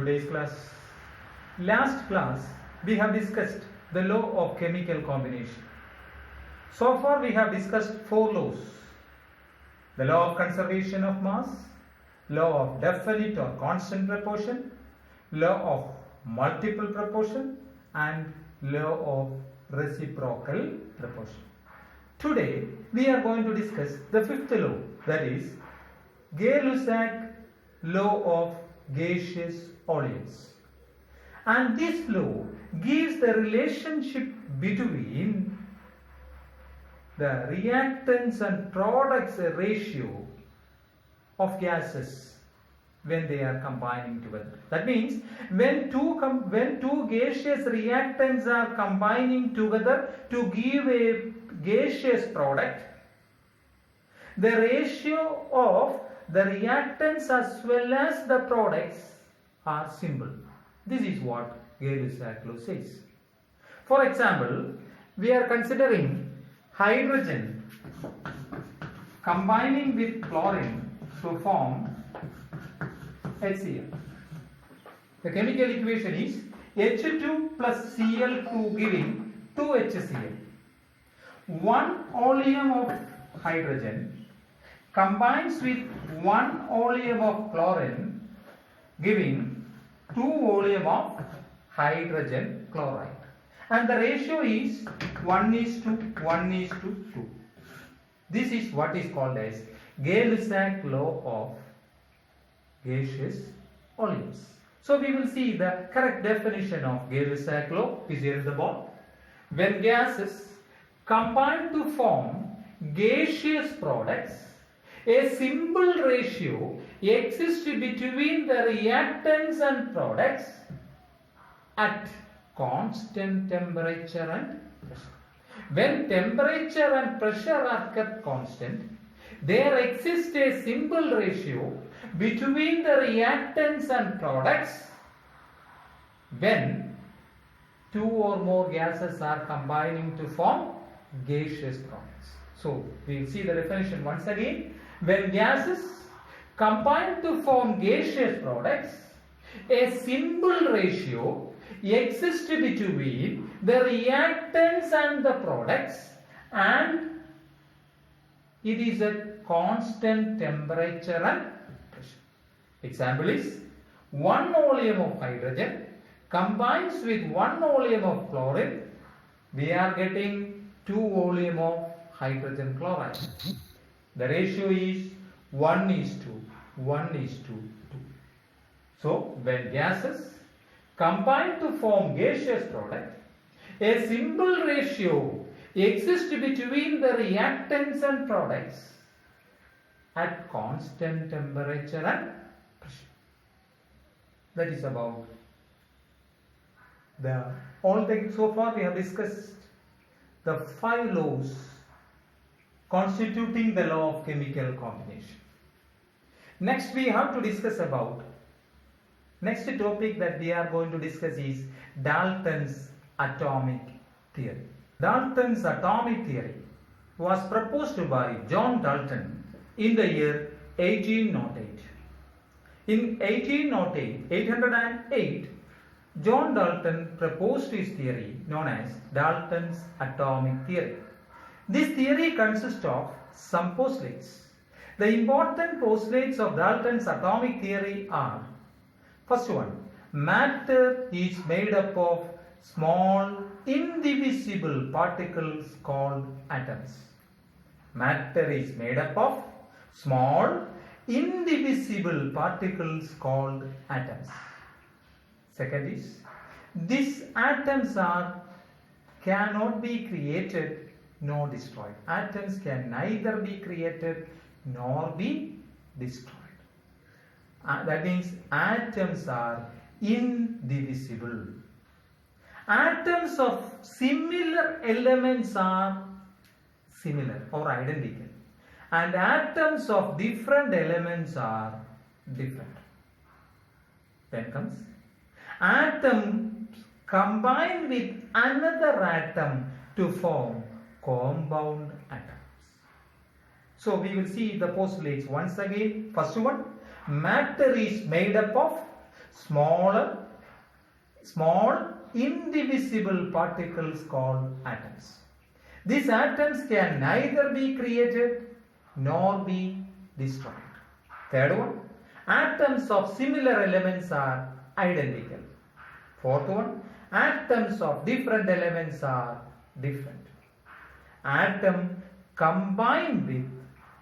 today's class. Last class we have discussed the law of chemical combination. So far we have discussed four laws: the law of conservation of mass, law of definite or constant proportion, law of multiple proportion, and law of reciprocal proportion. Today we are going to discuss the fifth law, that is Gay-Lussac law of gaseous oleums. And this law gives the relationship between the reactants and products ratio of gases when they are combining together. That means when two gaseous reactants are combining together to give a gaseous product, the ratio of the reactants as well as the products are simple. This is what Gay-Lussac law says. For example, we are considering hydrogen combining with chlorine to form HCl. The chemical equation is H2 plus Cl2 giving 2HCl. 1 oleum of hydrogen combines with 1 oleum of chlorine giving 2 oleum of hydrogen chloride, and the ratio is 1:1:2. This is what is called as Gay-Lussac law of gaseous oleums. So we will see the correct definition of Gay-Lussac law is here in the board. When gases combine to form gaseous products, a simple ratio exists between the reactants and products at constant temperature and pressure. When temperature and pressure are kept constant, there exists a simple ratio between the reactants and products when two or more gases are combining to form gaseous products. So we will see the definition once again. When gases combine to form gaseous products, a simple ratio exists between the reactants and the products, and it is at constant temperature and pressure. Example is 1 oleum of hydrogen combines with 1 oleum of chlorine. We are getting 2 oleum of hydrogen chloride. The ratio is 1:1:2. So when gases combine to form gaseous product, a simple ratio exists between the reactants and products at constant temperature and pressure. That is about so far we have discussed the 5 laws constituting the law of chemical combination. Next we have to discuss about, next topic that we are going to discuss is Dalton's atomic theory. Dalton's atomic theory was proposed by John Dalton in the year 1808. In 1808, John Dalton proposed his theory known as Dalton's atomic theory. This theory consists of some postulates. The important postulates of Dalton's atomic theory are: first one, matter is made up of small indivisible particles called atoms. Matter is made up of small indivisible particles called atoms. Second is, these atoms cannot be created nor destroyed. Atoms can neither be created nor be destroyed. That means atoms are indivisible. Atoms of similar elements are similar or identical, and atoms of different elements are different. Then comes atoms combine with another atom to form compound atoms. So we will see the postulates once again. First one, matter is made up of small indivisible particles called atoms. These atoms can neither be created nor be destroyed. Third one, atoms of similar elements are identical. Fourth one, atoms of different elements are different. Atom combine with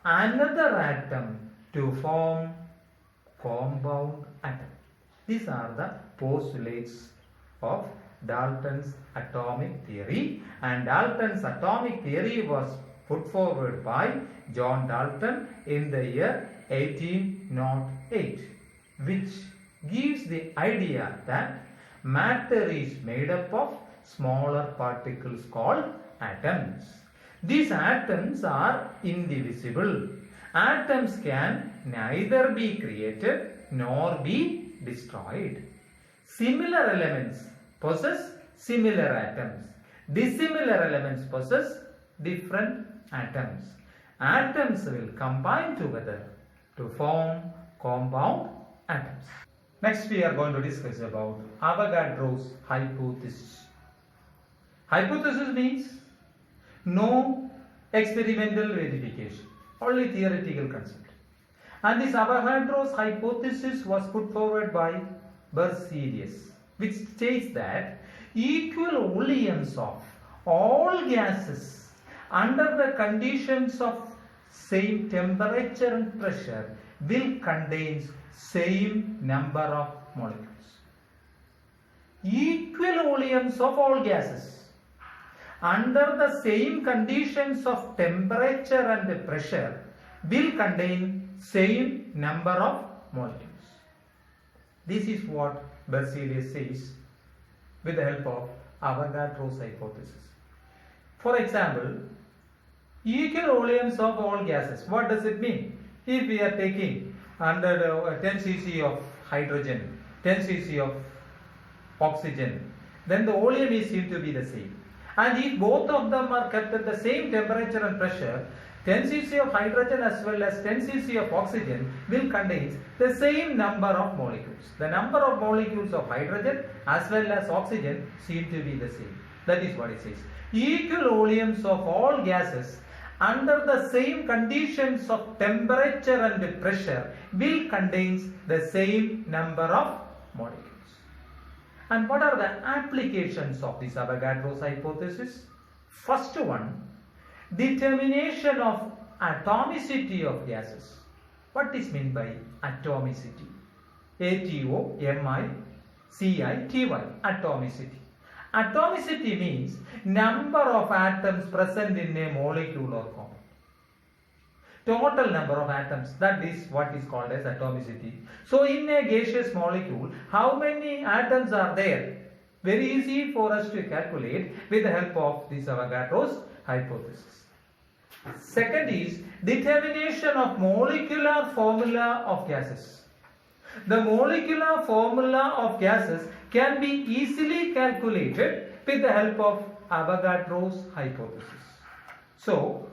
another atom to form compound atom. These are the postulates of Dalton's atomic theory, and Dalton's atomic theory was put forward by John Dalton in the year 1808, which gives the idea that matter is made up of smaller particles called atoms. These atoms are indivisible. Atoms can neither be created nor be destroyed. Similar elements possess similar atoms. Dissimilar elements possess different atoms. Atoms will combine together to form compound atoms. Next we are going to discuss about Avogadro's hypothesis. Hypothesis means no experimental verification, only theoretical concept. And this Avogadro's hypothesis was put forward by Berzelius, which states that equal volumes of all gases under the conditions of same temperature and pressure will contain same number of molecules. Equal volumes of all gases under the same conditions of temperature and pressure will contain same number of molecules. This is what Berzelius says with the help of Avogadro's hypothesis. For example, equal volumes of all gases. What does it mean? If we are taking under 10 cc of hydrogen, 10 cc of oxygen, then the volume is seen to be the same. And if both of them are kept at the same temperature and pressure, 10 cc of hydrogen as well as 10 cc of oxygen will contain the same number of molecules. The number of molecules of hydrogen as well as oxygen seem to be the same. That is what it says. Equal volumes of all gases under the same conditions of temperature and pressure will contain the same number of molecules. And what are the applications of this Avogadro's hypothesis? First one, determination of atomicity of gases. What is meant by atomicity? A-T-O-M-I-C-I-T-Y, atomicity. Atomicity means number of atoms present in a molecule or compound. Total number of atoms, that is what is called as atomicity. So in a gaseous molecule, how many atoms are there? Very easy for us to calculate with the help of this Avogadro's hypothesis. Second is determination of molecular formula of gases. The molecular formula of gases can be easily calculated with the help of Avogadro's hypothesis. So,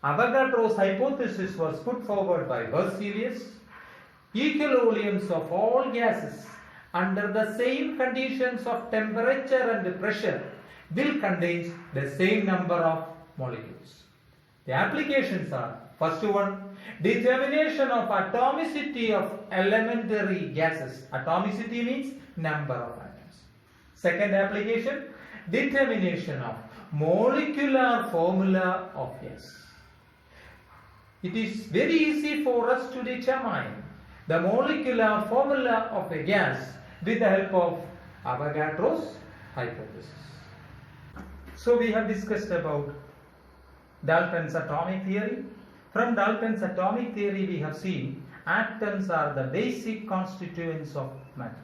Avogadro's hypothesis was put forward by Berzelius. Equal volumes of all gases under the same conditions of temperature and pressure will contain the same number of molecules. The applications are, first one, determination of atomicity of elementary gases. Atomicity means number of atoms. Second application, determination of molecular formula of gas. It is very easy for us to determine the molecular formula of a gas with the help of Avogadro's hypothesis. So we have discussed about Dalton's atomic theory. From Dalton's atomic theory we have seen atoms are the basic constituents of matter.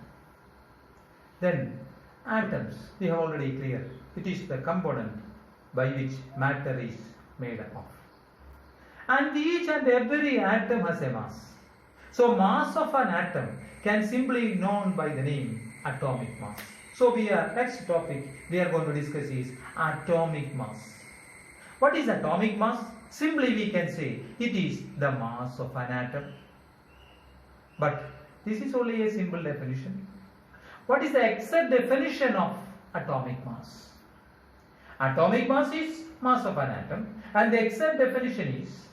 Then atoms, we have already cleared, it is the component by which matter is made up of. And each and every atom has a mass. So mass of an atom can simply be known by the name atomic mass. So next topic we are going to discuss is atomic mass. What is atomic mass? Simply we can say it is the mass of an atom. But This is only a simple definition. What is the exact definition of atomic mass? Atomic mass is mass of an atom, and the exact definition is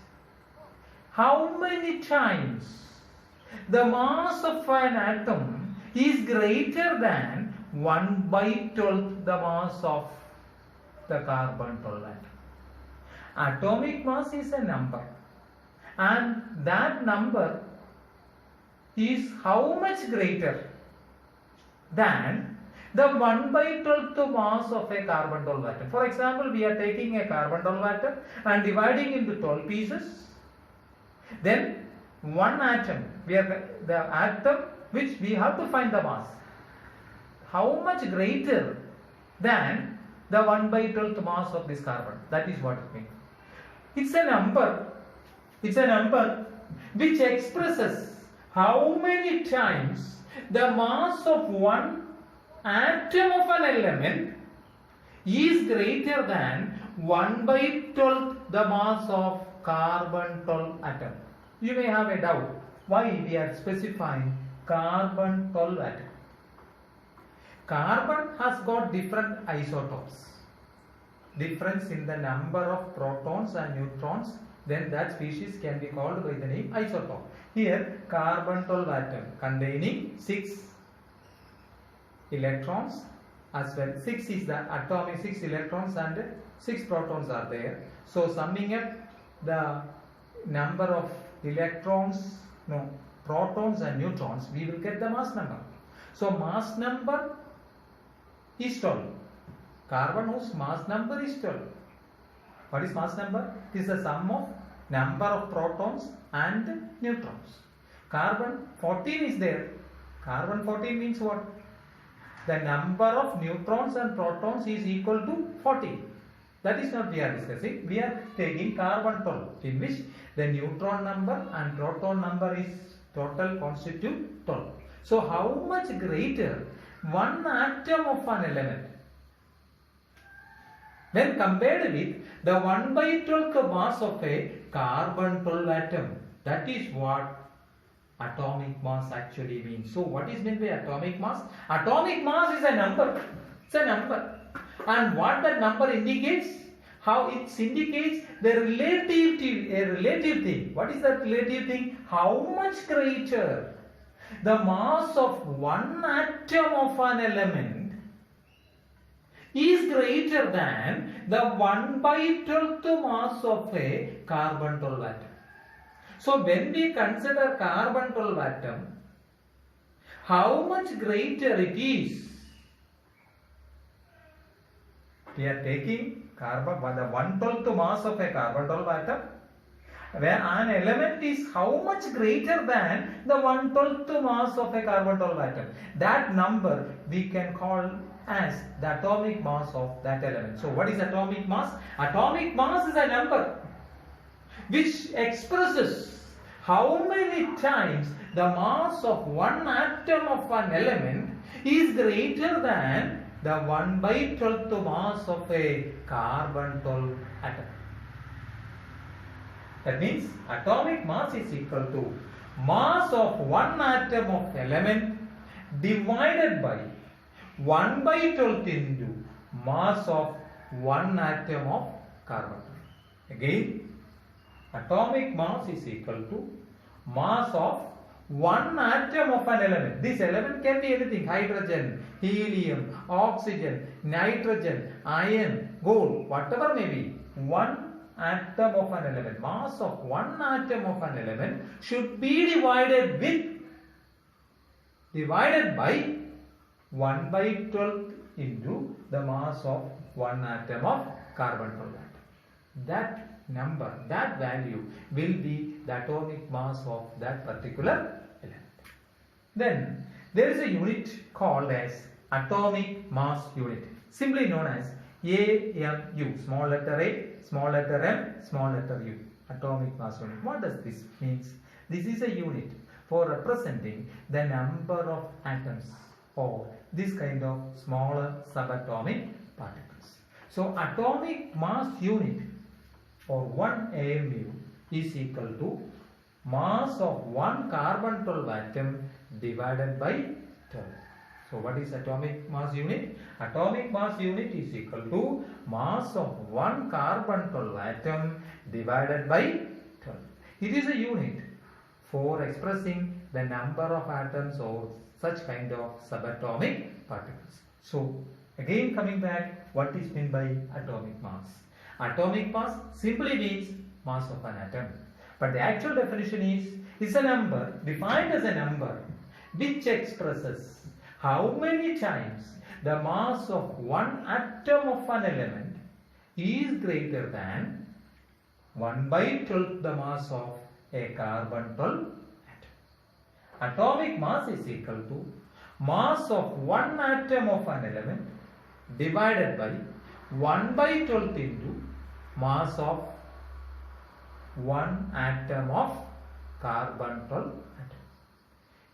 how many times the mass of an atom is greater than 1/12 the mass of the carbon 12 atom. Atomic mass is a number, and that number is how much greater than the 1/12 mass of a carbon 12 atom. For example, we are taking a carbon 12 atom and dividing into 12 pieces. Then one atom, the atom which we have to find the mass, how much greater than the 1/12 mass of this carbon. That is what it means. It's a number. It's a number which expresses how many times the mass of one atom of an element is greater than 1/12 the mass of carbon 12 atom. You may have a doubt why we are specifying carbon 12 atom. Carbon has got different isotopes, difference in the number of protons and neutrons, then that species can be called by the name isotope. Here carbon 12 atom containing 6 electrons as well. 6 is the atomic, 6 electrons and 6 protons are there. So summing up the number of protons and neutrons, we will get the mass number. So mass number is 12. Carbon whose mass number is 12. What is mass number? It is the sum of number of protons and neutrons. Carbon 14 is there. Carbon 14 means what? The number of neutrons and protons is equal to 14. That is not we are discussing. We are taking carbon 12, in which the neutron number and proton number is total constitute 12. So how much greater one atom of an element when compared with the 1/12 mass of a carbon 12 atom? That is what atomic mass actually means. So what is meant by atomic mass? Atomic mass is a number. It's a number. And what that number indicates? How it indicates the relative thing. What is that relative thing? How much greater the mass of one atom of an element is greater than the 1/12 mass of a carbon 12 atom. So when we consider carbon 12 atom, how much greater it is? We are taking carbon, the 1/12 mass of a carbon 12 atom, where an element is how much greater than the 1/12 mass of a carbon 12 atom. That number we can call as the atomic mass of that element. So what is atomic mass? Atomic mass is a number which expresses how many times the mass of one atom of an element is greater than the 1/12 mass of a carbon 12 atom. That means atomic mass is equal to mass of one atom of element divided by 1/12 into mass of one atom of carbon. Again, atomic mass is equal to mass of one atom of an element. This element can be anything: hydrogen, helium, oxygen, nitrogen, iron, gold, whatever may be. One atom of an element, mass of one atom of an element should be divided by 1/12 into the mass of one atom of carbon 12 atom. That number, that value will be the atomic mass of that particular element. Then there is a unit called as atomic mass unit, simply known as AMU, small letter A, small letter M, small letter U, atomic mass unit. What does this mean? This is a unit for representing the number of atoms or this kind of smaller subatomic particles. So atomic mass unit or 1 AMU is equal to mass of one carbon 12 atom divided by 12. So what is atomic mass unit? Atomic mass unit is equal to mass of one carbon 12 atom divided by 12. It is a unit for expressing the number of atoms or such kind of subatomic particles. So again coming back, what is meant by atomic mass? Atomic mass simply means mass of an atom. But the actual definition is a number, defined as a number, which expresses how many times the mass of one atom of an element is greater than 1 by 12 the mass of a carbon 12 atom. Atomic mass is equal to mass of one atom of an element divided by 1 by 12 into mass of one atom of carbon 12 atom.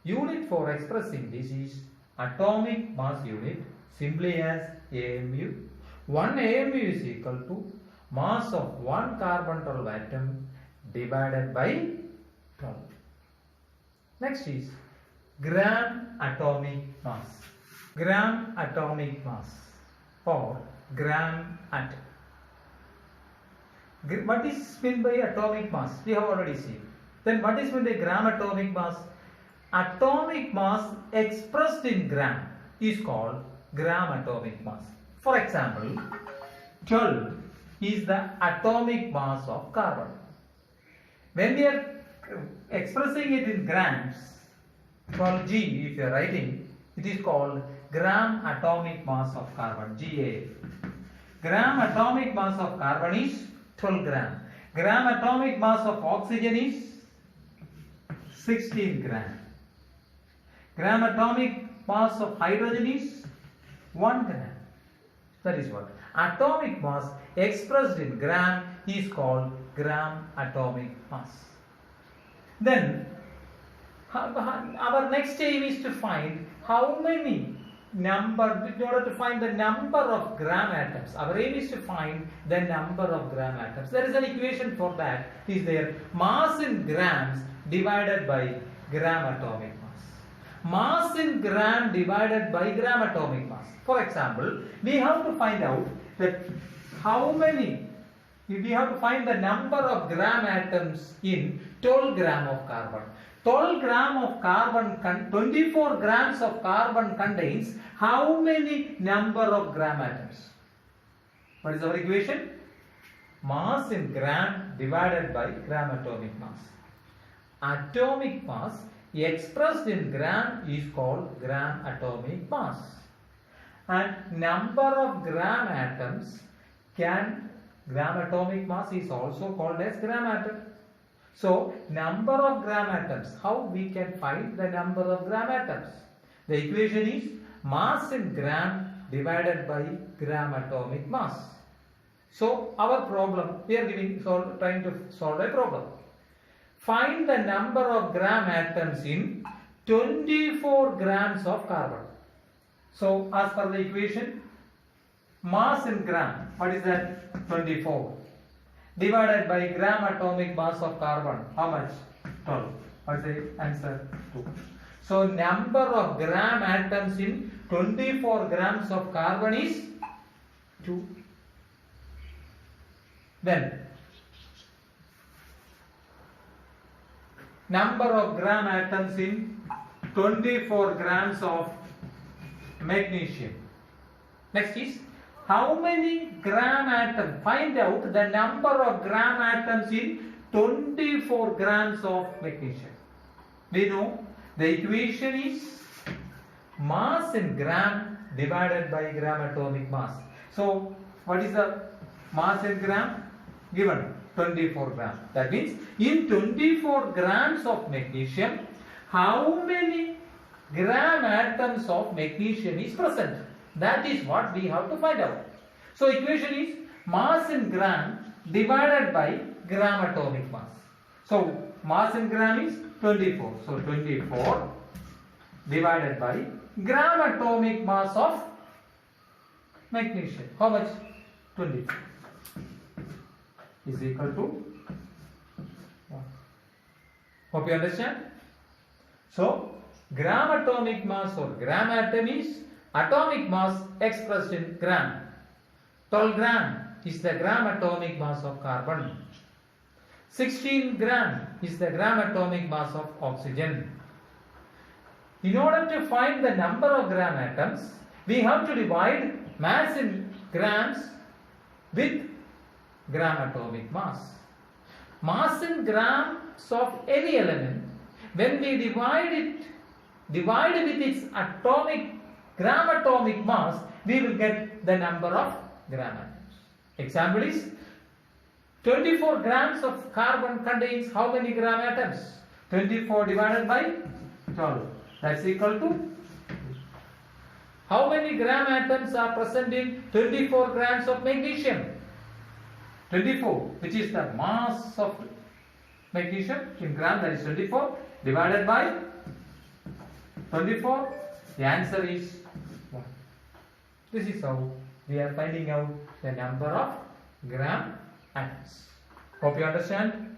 Unit for expressing this is atomic mass unit, simply as AMU. 1 AMU is equal to mass of one carbon 12 atom divided by 12. Next is gram atomic mass. Gram atomic mass or gram atom. What is meant by atomic mass? We have already seen. Then what is meant by gram atomic mass? Atomic mass expressed in gram is called gram atomic mass. For example, 12 is the atomic mass of carbon. When we are expressing it in grams, 12 G if you are writing, it is called gram atomic mass of carbon, GA. Gram atomic mass of carbon is 12 gram. Gram atomic mass of oxygen is 16 gram. Gram atomic mass of hydrogen is 1 gram. That is what atomic mass expressed in gram is called gram atomic mass. Then our next aim is to find how many number, in order to find the number of gram atoms. Our aim is to find the number of gram atoms. There is an equation for that. Is there mass in grams divided by gram atomic mass. Mass in gram divided by gram atomic mass. For example, we have to find out that how many, we have to find the number of gram atoms in 12 gram of carbon. 12 gram of carbon, 24 grams of carbon contains how many number of gram atoms? What is our equation? Mass in gram divided by gram atomic mass. Atomic mass expressed in gram is called gram atomic mass. And number of gram atoms gram atomic mass is also called as gram atom. So, number of gram atoms, how we can find the number of gram atoms? The equation is mass in gram divided by gram atomic mass. So, our problem, we are trying to solve a problem. Find the number of gram atoms in 24 grams of carbon. So, as per the equation, mass in gram, what is that? 24. Divided by gram atomic mass of carbon, how much? 12. What is the answer? 2. So, number of gram atoms in 24 grams of carbon is 2. Then, number of gram atoms in 24 grams of magnesium. Next is, how many gram atoms? Find out the number of gram atoms in 24 grams of magnesium. We know the equation is mass in gram divided by gram atomic mass. So, what is the mass in gram? Given 24 grams. That means in 24 grams of magnesium, how many gram atoms of magnesium is present? That is what we have to find out. So, equation is mass in gram divided by gram atomic mass. So, mass in gram is 24. So, 24 divided by gram atomic mass of magnesium. How much? 24 is equal to 1. Hope you understand. So, Gram atomic mass or gram atom is atomic mass expressed in gram. 12 gram is the gram atomic mass of carbon. 16 gram is the gram atomic mass of oxygen. In order to find the number of gram atoms, we have to divide mass in grams with gram atomic mass. Mass in grams of any element, when we divide with its gram atomic mass, we will get the number of gram atoms. Example is 24 grams of carbon contains how many gram atoms? 24 divided by 12. That's equal to how many gram atoms are present in 24 grams of magnesium? 24, which is the mass of magnesium in gram, that is 24 divided by 24. The answer is 1. This is how we are finding out the number of gram atoms. Hope you understand.